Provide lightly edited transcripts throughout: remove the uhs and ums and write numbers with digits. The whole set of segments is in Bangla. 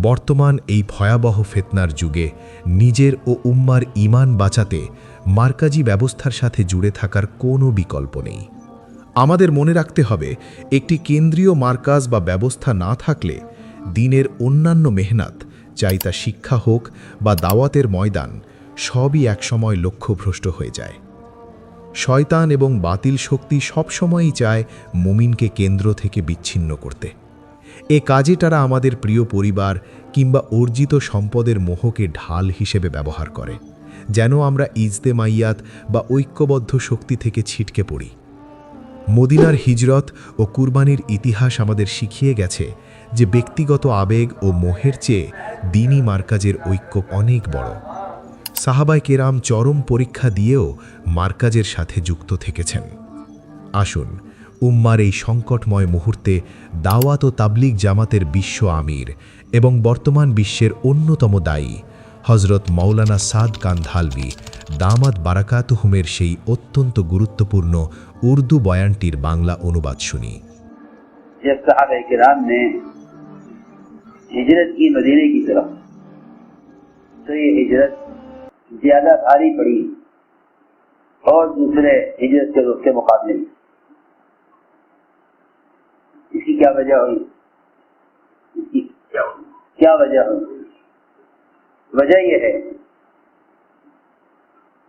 বর্তমান এই ভয়াবহ ফিতনার যুগে নিজের ও উম্মার ঈমান বাঁচাতে মারকাজি ব্যবস্থার সাথে জুড়ে থাকার কোনো বিকল্প নেই। আমাদের মনে রাখতে হবে, একটি কেন্দ্রীয় মারকাজ বা ব্যবস্থা না থাকলে দ্বীনের অন্যান্য মেহনত, চাই তা শিক্ষা হোক বা দাওয়াতের ময়দান, সবই একসময় লক্ষ্যভ্রষ্ট হয়ে যায়। শয়তান এবং বাতিল শক্তি সবসময়ই চায় মুমিনকে কেন্দ্র থেকে বিচ্ছিন্ন করতে। এ কাজে তারা আমাদের প্রিয় পরিবার কিংবা অর্জিত সম্পদের মোহকে ঢাল হিসেবে ব্যবহার করে, যেন আমরা ইজতেমাইয়াত বা ঐক্যবদ্ধ শক্তি থেকে ছিটকে পড়ি। মদিনার হিজরত ও কুরবানির ইতিহাস আমাদের শিখিয়ে গেছে যে ব্যক্তিগত আবেগ ও মোহের চেয়ে দ্বীনি মারকাজের ঐক্য অনেক বড়। সাহাবায়ে কেরাম চরম পরীক্ষা দিয়েও মারকাজের সাথে যুক্ত থেকেছেন। আসুন, উম্মার এই সংকটময় মুহূর্তে দাওয়াত ও তাবলিগ জামাতের বিশ্ব আমির এবং বর্তমান বিশ্বের অন্যতম দায়ী হজরত মৌলানা সাদ কান্ধালভি দামাত বারাকাতুহুমের সেই অত্যন্ত গুরুত্বপূর্ণ উর্দু বয়ানটির বাংলা অনুবাদ শুনি। जब सहाबाए किराम ने हिजरत की मदीने की तरफ, तो ये हिजरत ज्यादा भारी पड़ी और दूसरे हिजरत के रुख के मुकाबले में। इसकी क्या वजह हुई? इसकी क्या वजह हुई? वजह यह है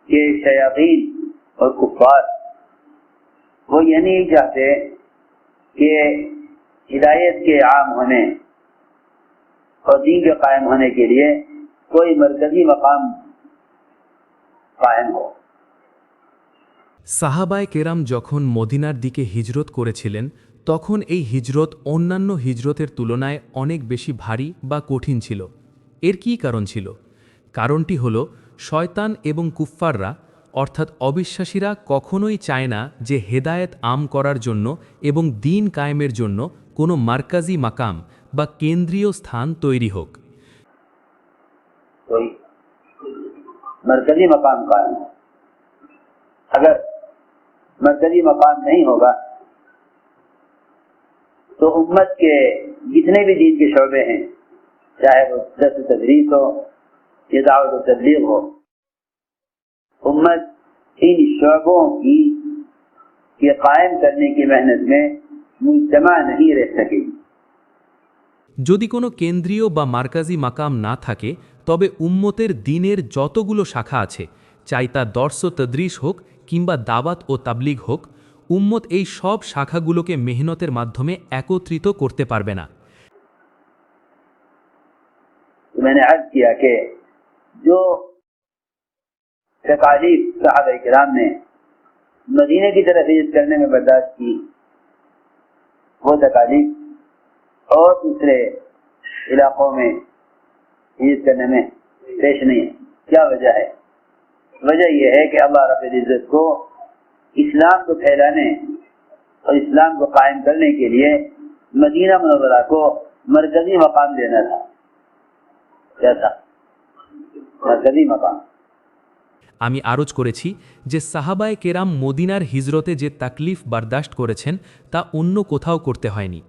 कि शयातीन और कुफ्फार वो ये नहीं चाहते कि हिदायत के आम होने और दीन के कायम होने के लिए कोई मरकजी मकाम कायम हो। সাহাবায়ে কেরাম যখন মদিনার দিকে হিজরত করেছিলেন, তখন এই হিজরত অন্যান্য হিজরতের তুলনায় অনেক বেশি ভারী বা কঠিন ছিল। এর কী কারণ ছিল? কারণটি হল, শয়তান এবং কুফফাররা অর্থাৎ অবিশ্বাসীরা কখনোই চায় না যে হেদায়েত আম করার জন্য এবং দ্বীন কায়েমের জন্য কোনো মারকাজি মাকাম বা কেন্দ্রীয় স্থান তৈরি হোক। कोई मरकजी मकाम कायम हो। अगर मरकजी मकाम नहीं होगा तो उम्मत के जितने भी दीन के शोबे हैं, चाहे वो दर्स तदरीस हो या दावत व तबलीग हो, उम्मत इन शोबों की के कायम करने की मेहनत में मुजतमा नहीं रह सकेगी। যদি কোনো কেন্দ্রীয় বা মারকাজি মাকাম না থাকে, তবে উম্মতের দ্বীনের যতগুলো শাখা আছে, চাই তা দর্স ও তদরিস হোক কিংবা দাওয়াত ও তাবলিগ হোক, উম্মত এই সব শাখাগুলোকে মেহনতের মাধ্যমে একত্রিত করতে পারবে না। मैंने अर्ज किया कि जो तकालीफ सहाबाए किराम ने मदीने की तरफ हिजरत करने में बर्दाश्त की, वो तकालीफ और दूसरे इलाकों में हिजरत करने में पेश नहीं है। क्या वजह है? वजह यह है कि अल्लाह रब्बुल इज्जत को इस्लाम को फैलाने और इस्लाम को कायम करने के लिए मदीना मुनव्वरा को मरकजी मकाम देना था। क्या था? मरकजी मकाम। আমি আরজ করেছি যে সাহাবায়ে কেরাম মদিনার হিজরতে যে তাকলিফ বারদাশত করেছেন তা অন্য কোথাও করতে হয়নি।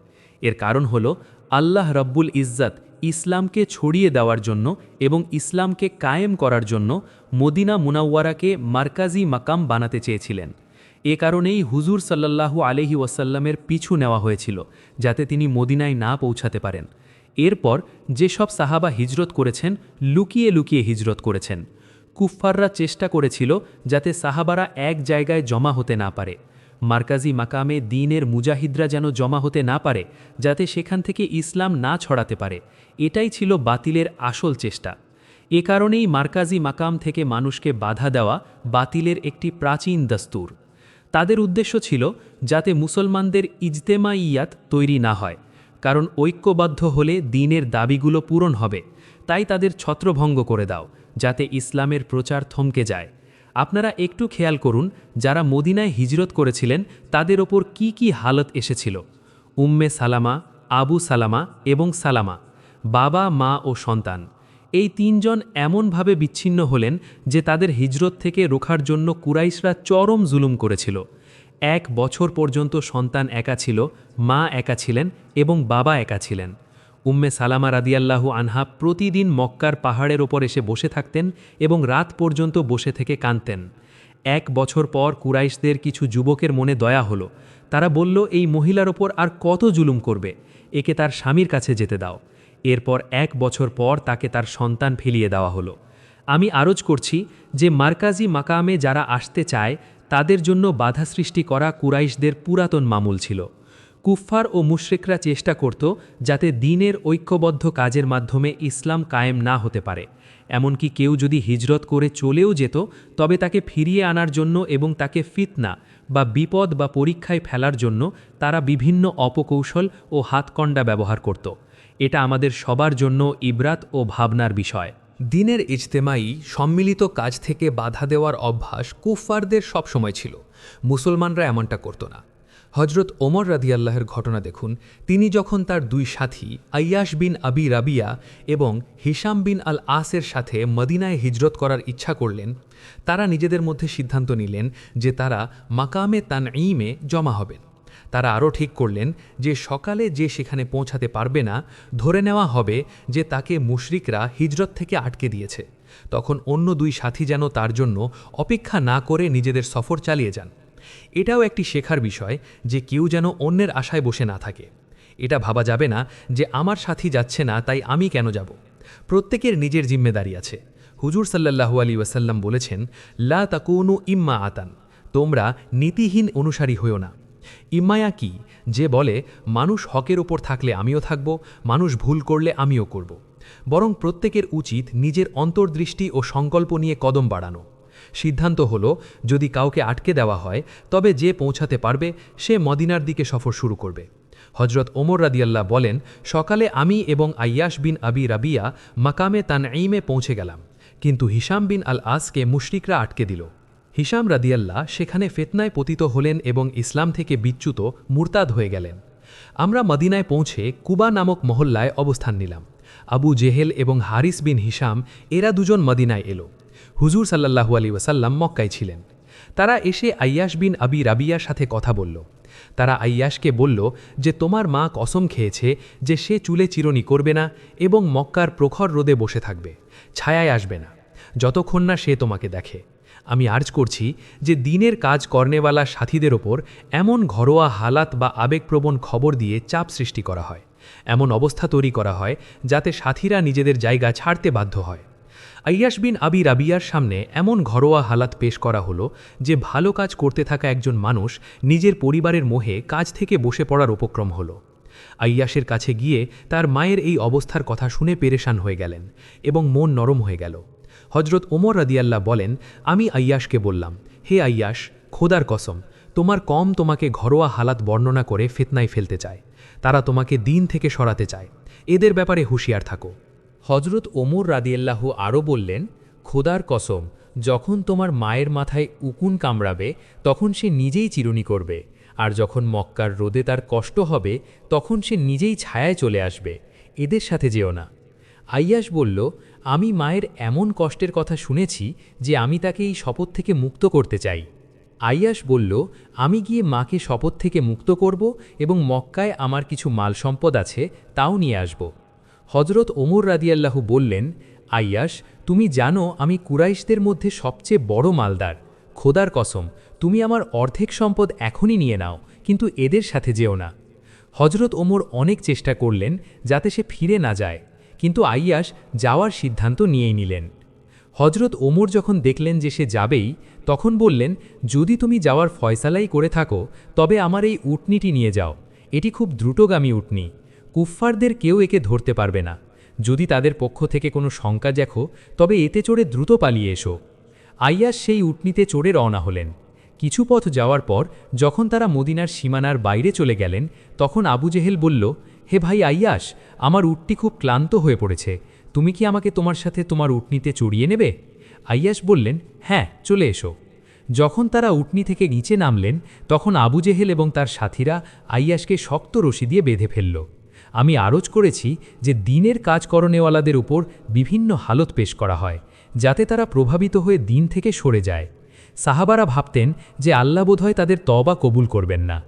এর কারণ হল, আল্লাহ রব্বুল ইজ্জত ইসলামকে ছড়িয়ে দেওয়ার জন্য এবং ইসলামকে কায়েম করার জন্য মদিনা মুনাওয়ারাকে মারকাজি মাকাম বানাতে চেয়েছিলেন। এ কারণেই হুজুর সাল্লাল্লাহু আলাইহি ওয়াসাল্লামের পিছু নেওয়া হয়েছিল, যাতে তিনি মদিনায় না পৌঁছাতে পারেন। এরপর যেসব সাহাবা হিজরত করেছেন, লুকিয়ে লুকিয়ে হিজরত করেছেন। কুফফাররা চেষ্টা করেছিল যাতে সাহাবারা এক জায়গায় জমা হতে না পারে, মারকাজি মাকামে দ্বীনের মুজাহিদরা যেন জমা হতে না পারে, যাতে সেখান থেকে ইসলাম না ছড়াতে পারে। এটাই ছিল বাতিলের আসল চেষ্টা। এ কারণেই মারকাজি মাকাম থেকে মানুষকে বাধা দেওয়া বাতিলের একটি প্রাচীন দস্তুর। তাদের উদ্দেশ্য ছিল যাতে মুসলমানদের ইজতেমাইয়াত তৈরি না হয়, কারণ ঐক্যবদ্ধ হলে দ্বীনের দাবিগুলো পূরণ হবে। তাই তাদের ছত্রভঙ্গ করে দাও, যাতে ইসলামের প্রচার থমকে যায়। আপনারা একটু খেয়াল করুন, যারা মদিনায় হিজরত করেছিলেন তাদের ওপর কি কি হালত এসেছিল। উম্মে সালামা, আবু সালামা এবং সালামা, বাবা, মা ও সন্তান, এই তিনজন এমনভাবে বিচ্ছিন্ন হলেন যে তাদের হিজরত থেকে রোখার জন্য কুরাইশরা চরম জুলুম করেছিল। 1 বছর পর্যন্ত সন্তান একা ছিল, মা একা ছিলেন এবং বাবা একা ছিলেন। উম্মে সালামা রাদিয়াল্লাহু আনহা প্রতিদিন মক্কার পাহাড়ের ওপর এসে বসে থাকতেন এবং রাত পর্যন্ত বসে থেকে কাঁদতেন। 1 বছর পর কুরাইশদের কিছু যুবকের মনে দয়া হলো। তারা বলল, এই মহিলার ওপর আর কত জুলুম করবে, একে তার স্বামীর কাছে যেতে দাও। এরপর 1 বছর পর তাকে তার সন্তান ফিরিয়ে দেওয়া হলো। আমি আরজ করছি যে মার্কাজি মাকামে যারা আসতে চায় তাদের জন্য বাধা সৃষ্টি করা কুরাইশদের পুরাতন মামুল ছিল। কুফফার ও মুশরিকরা চেষ্টা করত যাতে দ্বীনের ঐক্যবদ্ধ কাজের মাধ্যমে ইসলাম কায়েম না হতে পারে। এমনকি কেউ যদি হিজরত করে চলেও যেত তবে তাকে ফিরিয়ে আনার জন্য এবং তাকে ফিতনা বা বিপদ বা পরীক্ষায় ফেলার জন্য তারা বিভিন্ন অপকৌশল ও হাতকণ্ডা ব্যবহার করত। এটা আমাদের সবার জন্য ইবরাত ও ভাবনার বিষয়। দ্বীনের ইজতেমাই সম্মিলিত কাজ থেকে বাধা দেওয়ার অভ্যাস কুফফারদের সবসময় ছিল। মুসলমানরা এমনটা করত না। হজরত ওমর রাদিয়াল্লাহের ঘটনা দেখুন। তিনি যখন তার 2 সাথী আইয়াশ বিন আবি রাবিয়া এবং হিশাম বিন আল আসের সাথে মদিনায় হিজরত করার ইচ্ছা করলেন, তারা নিজেদের মধ্যে সিদ্ধান্ত নিলেন যে তারা মাকামে তানঈমে জমা হবেন। তারা আরও ঠিক করলেন যে সকালে যে সেখানে পৌঁছাতে পারবে না, ধরে নেওয়া হবে যে তাকে মুশরিকরা হিজরত থেকে আটকে দিয়েছে। তখন অন্য 2 সাথী যেন তার জন্য অপেক্ষা না করে নিজেদের সফর চালিয়ে যান। এটাও একটি শেখার বিষয় যে কেউ যেন অন্যের আশায় বসে না থাকে। এটা ভাবা যাবে না যে আমার সাথী যাচ্ছে না তাই আমি কেন যাব। প্রত্যেকের নিজের জিম্মেদারি আছে। হুজুর সাল্লাল্লাহু আলাইহি ওয়াসাল্লাম বলেছেন, লা তাকুনু ইম্মা আতান, তোমরা নীতিহীন অনুসারী হইও না। ইম্মায়া কি? যে বলে মানুষ হকের ওপর থাকলে আমিও থাকব, মানুষ ভুল করলে আমিও করব। বরং প্রত্যেকের উচিত নিজের অন্তর্দৃষ্টি ও সংকল্প নিয়ে কদম বাড়ানো। সিদ্ধান্ত হলো যদি কাউকে আটকে দেওয়া হয় তবে যে পৌঁছাতে পারবে সে মদিনার দিকে সফর শুরু করবে। হজরত ওমর রাদিয়াল্লাহ বলেন, সকালে আমি এবং আইয়াশ বিন আবি রাবিয়া মাকামে তানঈমে পৌঁছে গেলাম, কিন্তু হিশাম বিন আল আসকে মুশরিকরা আটকে দিল। হিশাম রাদিয়াল্লাহ সেখানে ফিতনায় পতিত হলেন এবং ইসলাম থেকে বিচ্যুত মুরতাদ হয়ে গেলেন। আমরা মদিনায় পৌঁছে কুবা নামক মহল্লায় অবস্থান নিলাম। আবু জেহেল এবং হারিস বিন হিশাম এরা দুজন মদিনায় এলো। হুজুর সাল্লাল্লাহু আলাইহি ওয়াসাল্লাম মক্কায় ছিলেন। তারা এসে আইয়াশ বিন আবি রাবিয়ার সাথে কথা বলল। তারা আইয়াশকে বলল যে তোমার মা কসম খেয়েছে যে সে চুলে চিরুনি করবে না এবং মক্কার প্রখর রোদে বসে থাকবে, ছায়ায় আসবে না, যতক্ষণ না সে তোমাকে দেখে। আমি আর্জ করছি যে দ্বীনের কাজ করনেওয়ালা সাথীদের ওপর এমন ঘরোয়া হালাত বা আবেগপ্রবণ খবর দিয়ে চাপ সৃষ্টি করা হয়, এমন অবস্থা তৈরি করা হয় যাতে সাথীরা নিজেদের জায়গা ছাড়তে বাধ্য হয়। আইয়াশ বিন আবি রাবিয়ার সামনে এমন ঘরোয়া হালাত পেশ করা হলো যে ভালো কাজ করতে থাকা একজন মানুষ নিজের পরিবারের মোহে কাজ থেকে বসে পড়ার উপক্রম হলো। আইয়াশের কাছে গিয়ে তার মায়ের এই অবস্থার কথা শুনে পেরেশান হয়ে গেলেন এবং মন নরম হয়ে গেল। হজরত ওমর রাদিয়াল্লাহ বলেন, আমি আইয়াশকে বললাম, হে আইয়াশ, খোদার কসম, তোমার কম তোমাকে ঘরোয়া হালাত বর্ণনা করে ফিতনায় ফেলতে চায়। তারা তোমাকে দ্বীন থেকে সরাতে চায়। এদের ব্যাপারে হুঁশিয়ার থাকো। হজরত ওমর রাদিয়াল্লাহু আরও বললেন, খোদার কসম, যখন তোমার মায়ের মাথায় উকুন কামড়াবে তখন সে নিজেই চিরুনি করবে, আর যখন মক্কার রোদে তার কষ্ট হবে তখন সে নিজেই ছায়ায় চলে আসবে, এদের সাথে যেও না। আইয়াশ বলল, আমি মায়ের এমন কষ্টের কথা শুনেছি যে আমি তাকে এই শপথ থেকে মুক্ত করতে চাই। আইয়াশ বলল, আমি গিয়ে মাকে শপথ থেকে মুক্ত করব এবং মক্কায় আমার কিছু মাল সম্পদ আছে তাও নিয়ে আসব। হজরত ওমর রাদিয়াল্লাহু বললেন, আইয়াশ, তুমি জানো আমি কুরাইশদের মধ্যে সবচেয়ে বড় মালদার। খোদার কসম, তুমি আমার অর্ধেক সম্পদ এখনই নিয়ে নাও, কিন্তু এদের সাথে যেও না। হজরত ওমর অনেক চেষ্টা করলেন যাতে সে ফিরে না যায়, কিন্তু আইয়াশ যাওয়ার সিদ্ধান্ত নিয়েই নিলেন। হজরত ওমর যখন দেখলেন যে সে যাবেই, তখন বললেন, যদি তুমি যাওয়ার ফয়সালাই করে থাকো তবে আমার এই উটনিটি নিয়ে যাও। এটি খুব দ্রুতগামী উটনি, কুফফারদের কেউ একে ধরতে পারবে না। যদি তাদের পক্ষ থেকে কোনো শঙ্কা দেখো তবে এতে চড়ে দ্রুত পালিয়ে এসো। আইয়াশ সেই উটনিতে চড়ে রওনা হলেন। কিছু পথ যাওয়ার পর যখন তারা মদিনার সীমানার বাইরে চলে গেলেন তখন আবু জেহেল বলল, হে ভাই আইয়াশ, আমার উটটি খুব ক্লান্ত হয়ে পড়েছে, তুমি কি আমাকে তোমার সাথে তোমার উটনিতে চড়িয়ে নেবে? আইয়াশ বললেন, হ্যাঁ, চলে এসো। যখন তারা উটনি থেকে নিচে নামলেন তখন আবু জেহেল এবং তার সাথীরা আইয়াশকে শক্ত রশি দিয়ে বেঁধে ফেলল। আমি আরজ করেছি যে দ্বীনের কাজ করনেওয়ালাদের উপর বিভিন্ন হালত পেশ করা হয় যাতে তারা প্রভাবিত হয়ে দ্বীন থেকে সরে যায়। সাহাবারা ভাবতেন যে আল্লাহ বোধহয় তাদের তওবা কবুল করবেন না।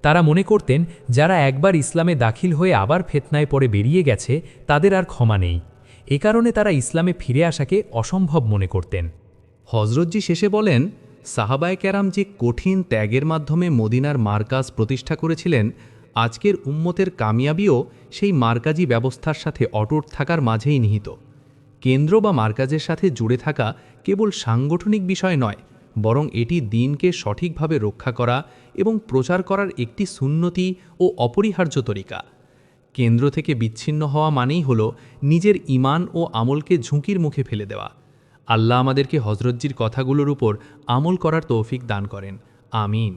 তারা মনে করতেন যারা একবার ইসলামে দাখিল হয়ে আবার ফিতনায় পড়ে বেরিয়ে গেছে তাদের আর ক্ষমা নেই। এ কারণে তারা ইসলামে ফিরে আসাকে অসম্ভব মনে করতেন। হজরতজি শেষে বলেন, সাহাবায়ে কেরাম যে কঠিন ত্যাগের মাধ্যমে মদিনার মারকাজ প্রতিষ্ঠা করেছিলেন, আজকের উম্মতের কামিয়াবিও সেই মারকাজি ব্যবস্থার সাথে অটুট থাকার মাঝেই নিহিত। কেন্দ্র বা মারকাজের সাথে জুড়ে থাকা কেবল সাংগঠনিক বিষয় নয়, বরং এটি দ্বীনকে সঠিকভাবে রক্ষা করা এবং প্রচার করার একটি সুন্নতি ও অপরিহার্য তরিকা। কেন্দ্র থেকে বিচ্ছিন্ন হওয়া মানেই হল নিজের ঈমান ও আমলকে ঝুঁকির মুখে ফেলে দেওয়া। আল্লাহ আমাদেরকে হজরতজির কথাগুলোর উপর আমল করার তৌফিক দান করেন। আমিন।